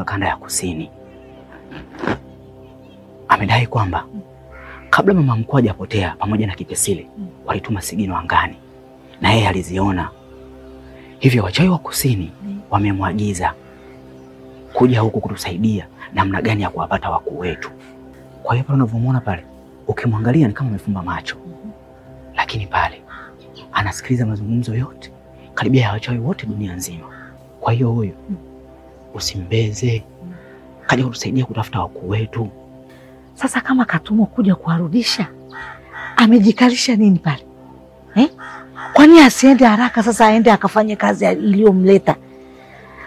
kanda ya kusini amedai kwamba kabla mama mkuu hajapotea pamoja na Kipesile walituma sigino angani na yeye aliziona. Hivyo wachawi wa kusini wamemwagiza kuja huku kutusaidia namna gani ya kuwapata wakuu wetu. Kwa hiyo pale unavyomuona pale, ukimwangalia ni kama amefumba macho, lakini pale anasikiliza mazungumzo yote karibia ya wachawi wote dunia nzima. Kwa hiyo huyo usimbeze, kaja kutusaidia kutafuta wakuu wetu. Sasa kama katumwa kuja kuwarudisha, amejikalisha nini pale? Kwani asiende haraka sasa aende akafanye kazi iliyomleta?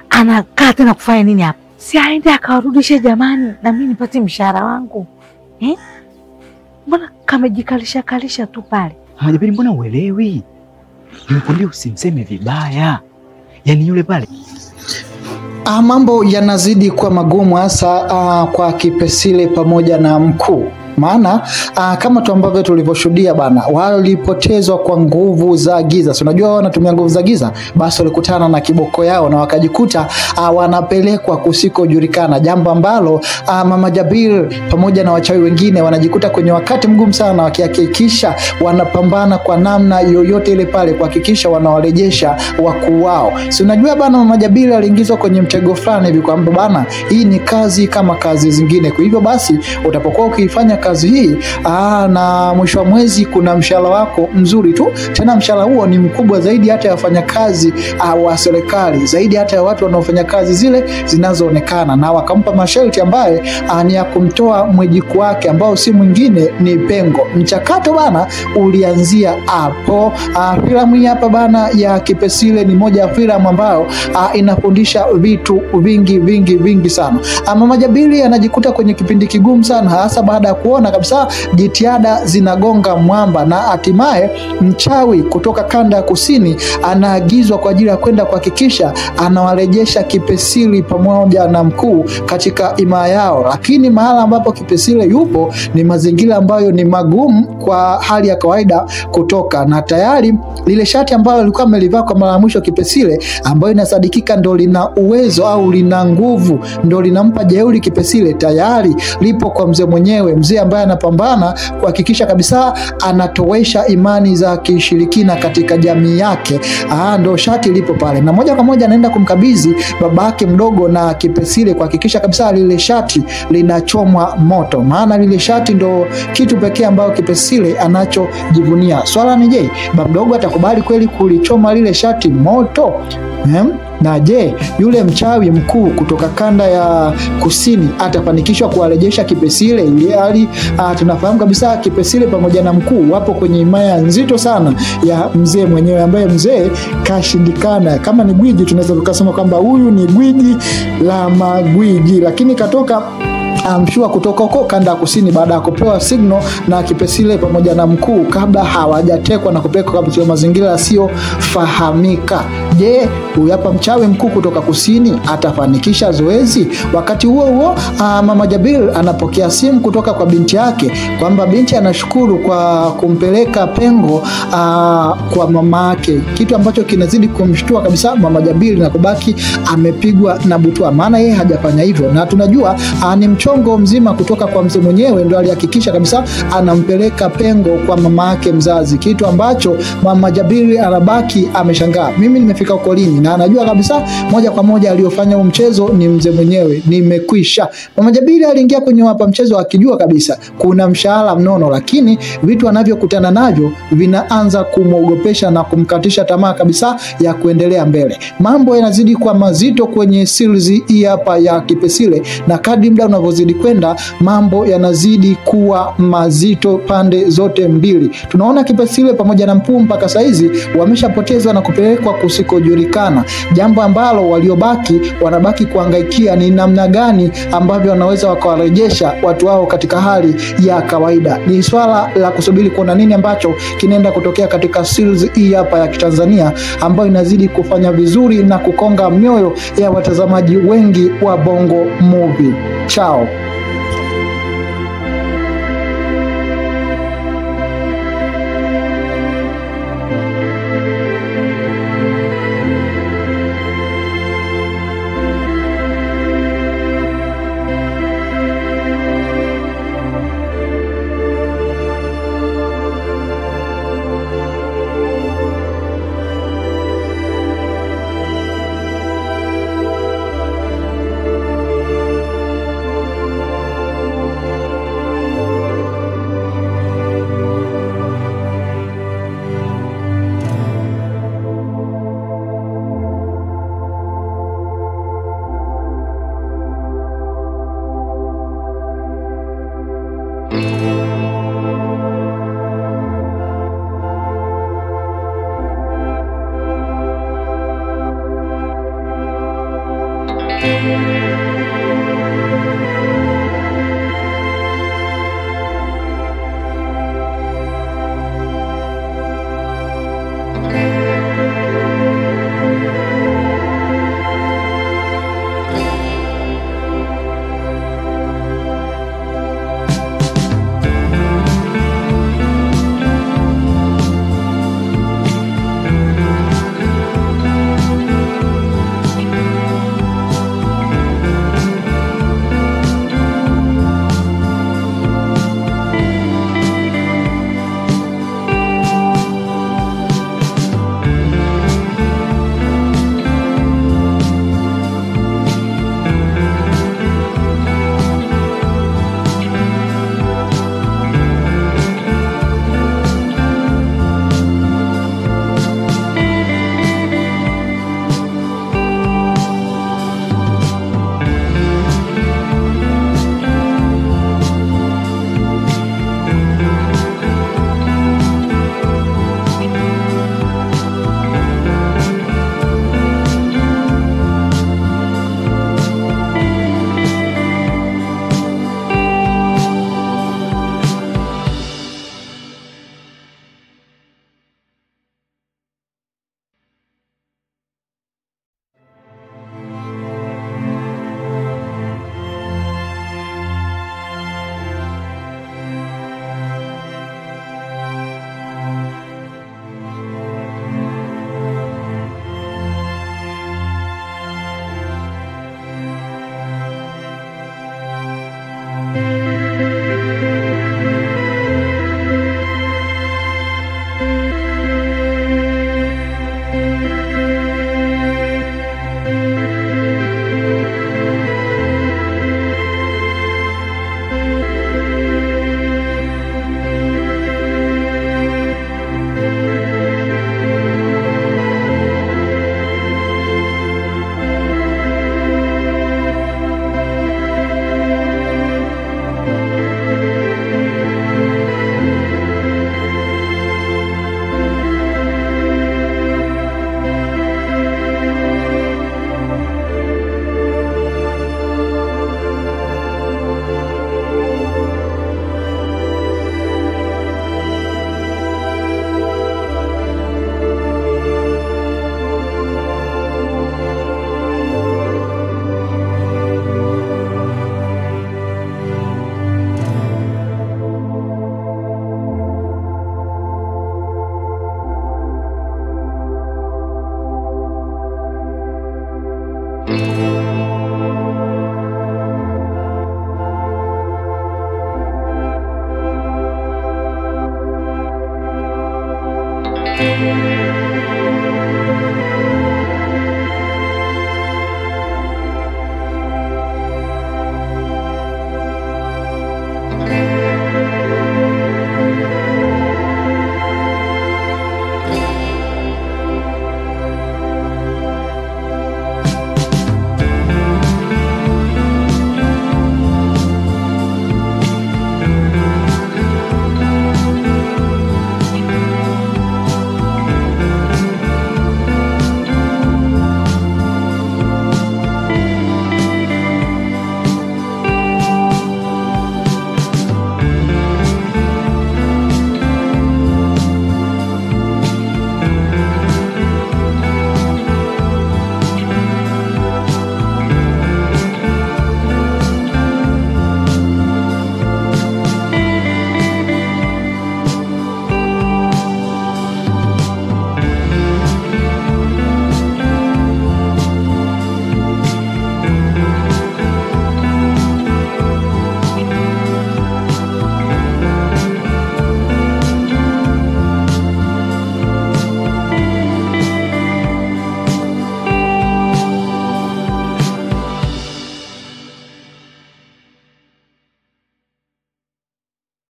Anakaa tena kufanya nini hapa? Si aende akawarudishe jamani, na mimi nipate mshahara wangu. Mbona kamejikalisha tu pale? Mama Jabiri, mbona uelewi? Nimekwambia usimseme vibaya. Yaani yule pale mambo yanazidi kuwa magumu hasa kwa Kipesile pamoja na mkuu. Maana kama tu ambavyo tulivyoshuhudia bana, walipotezwa kwa nguvu za giza. So unajua wanatumia nguvu za giza, basi walikutana na kiboko yao na wakajikuta wanapelekwa kusikojulikana, jambo ambalo Mama Jabir pamoja na wachawi wengine wanajikuta kwenye wakati mgumu sana, wakihakikisha wanapambana kwa namna yoyote ile pale kuhakikisha wanawarejesha wakuu wao. So unajua bana, Mama Jabir aliingizwa kwenye mtego fulani hivi kwamba bana, hii ni kazi kama kazi zingine. Kwa hivyo basi utapokuwa ukifanya kazi hii na mwisho wa mwezi kuna mshahara wako mzuri tu, tena mshahara huo ni mkubwa zaidi hata ya wafanyakazi wa serikali, zaidi hata ya watu wanaofanya kazi zile zinazoonekana. Na wakampa masharti ambaye ni ya kumtoa mwejiku wake ambao si mwingine ni Pengo. Mchakato bana ulianzia hapo. Filamu hii hapa bana ya Kipesile ni moja ya filamu ambayo inafundisha vitu vingi sana. Mama Jabiri anajikuta kwenye kipindi kigumu sana, hasa baada ya kuona kabisa jitihada zinagonga mwamba, na hatimaye mchawi kutoka kanda ya kusini anaagizwa kwa ajili ya kwenda kuhakikisha anawarejesha Kipesile pamoja na mkuu katika himaya yao. Lakini mahala ambapo Kipesile yupo ni mazingira ambayo ni magumu kwa hali ya kawaida kutoka, na tayari lile shati ambalo alikuwa amelivaa kwa mara ya mwisho Kipesile, ambayo inasadikika ndo lina uwezo au lina nguvu, ndo linampa jeuri Kipesile, tayari lipo kwa mzee mwenyewe, mzee ambaye anapambana kuhakikisha kabisa anatowesha imani za kishirikina katika jamii yake. Ndo shati lipo pale, na moja kwa moja anaenda kumkabidhi babake mdogo na Kipesile kuhakikisha kabisa lile shati linachomwa moto, maana lile shati ndo kitu pekee ambayo Kipesile anachojivunia. Swala ni je, baba mdogo atakubali kweli kulichoma lile shati moto? Na je, yule mchawi mkuu kutoka kanda ya kusini atafanikishwa kuwarejesha Kipesile? Ili hali tunafahamu kabisa Kipesile pamoja na mkuu wapo kwenye himaya nzito sana ya mzee mwenyewe, ambaye mzee kashindikana. Kama ni gwiji tunaweza tukasema kwamba huyu ni gwiji la magwiji, lakini katoka mshua kutoka huko kanda kusini baada ya kupewa signal na Kipesile pamoja na mkuu kabla hawajatekwa na kupelekwa katika mazingira yasiyofahamika. Je, huyu hapa mchawi mkuu kutoka kusini atafanikisha zoezi? Wakati huo Mama Jabir anapokea simu kutoka kwa binti yake kwamba binti anashukuru kwa kumpeleka Pengo kwa mama yake, kitu ambacho kinazidi kumshtua kabisa Mama Jabir na kubaki amepigwa na butwa, maana yeye hajafanya hivyo. Na tunajua ni mchongo mzima kutoka kwa mzee mwenyewe ndio alihakikisha kabisa anampeleka Pengo kwa mama yake mzazi, kitu ambacho Mama Jabir anabaki ameshangaa. Mimi nimefika huko lini? Na anajua kabisa moja kwa moja aliyofanya huo mchezo ni mzee mwenyewe. Nimekwisha. Mama Jabir aliingia kwenye hapa mchezo akijua kabisa kuna mshahara mnono, lakini vitu anavyokutana navyo vinaanza kumwogopesha na kumkatisha tamaa kabisa ya kuendelea mbele. Mambo yanazidi kuwa mazito kwenye series hii hapa ya Kipesile, na kadri muda unavyozidi kwenda mambo yanazidi kuwa mazito pande zote mbili. Tunaona Kipesile pamoja na mkuu mpaka saizi wameshapotezwa na kupelekwa kusikojulikana, jambo ambalo waliobaki wanabaki kuhangaikia ni namna gani ambavyo wanaweza wakawarejesha watu wao katika hali ya kawaida. Ni swala la kusubiri kuona nini ambacho kinaenda kutokea katika series hii hapa ya Kitanzania, ambayo inazidi kufanya vizuri na kukonga mioyo ya watazamaji wengi wa Bongo Movie. Chao.